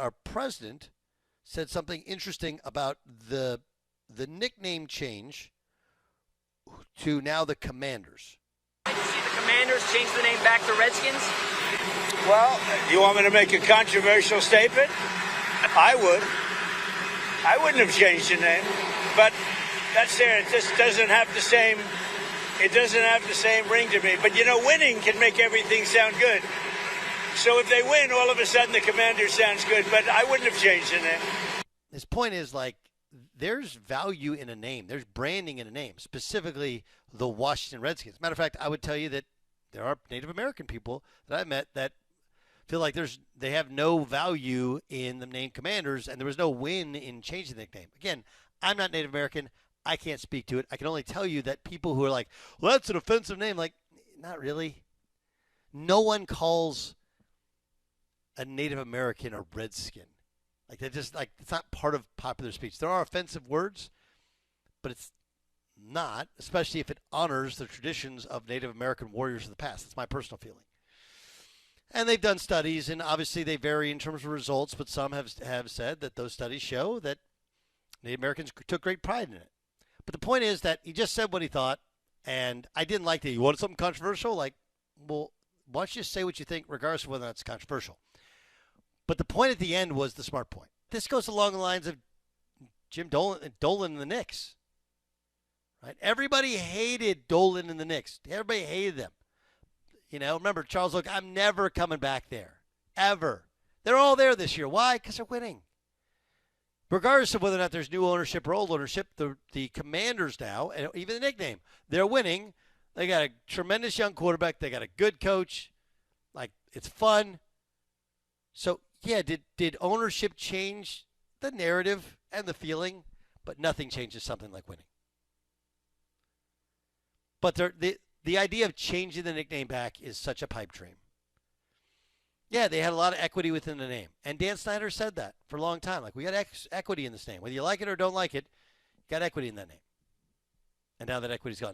our president said something interesting about the nickname change to now the Commanders. Did you see the Commanders change the name back to Redskins? Well, you want me to make a controversial statement? I would. I wouldn't have changed the name, but that's there. It just doesn't have the same. It doesn't have the same ring to me. But winning can make everything sound good. So if they win, all of a sudden the Commanders sounds good. But I wouldn't have changed the name. His point is there's value in a name. There's branding in a name, specifically the Washington Redskins. Matter of fact, I would tell you that there are Native American people that I met that feel like they have no value in the name Commanders, and there was no win in changing the nickname. Again, I'm not Native American. I can't speak to it. I can only tell you that people who are like, well, that's an offensive name. Like, not really. No one calls a Native American a Redskin. Like, it's not part of popular speech. There are offensive words, but it's not, especially if it honors the traditions of Native American warriors of the past. That's my personal feeling. And they've done studies, and obviously they vary in terms of results, but some have said that those studies show that Native Americans took great pride in it. But the point is that he just said what he thought, and I didn't like that. You wanted something controversial? Like, well, why don't you just say what you think, regardless of whether or not it's controversial? But the point at the end was the smart point. This goes along the lines of Jim Dolan and the Knicks. Right? Everybody hated Dolan and the Knicks. Everybody hated them. Remember, Charles, look, I'm never coming back there. Ever. They're all there this year. Why? Because they're winning. Regardless of whether or not there's new ownership or old ownership, the Commanders now, and even the nickname, they're winning. They got a tremendous young quarterback. They got a good coach. Like, it's fun. So, yeah, did ownership change the narrative and the feeling? But nothing changes something like winning. But the idea of changing the nickname back is such a pipe dream. Yeah, they had a lot of equity within the name. And Dan Snyder said that for a long time. Like, we got equity in this name. Whether you like it or don't like it, got equity in that name. And now that equity's gone.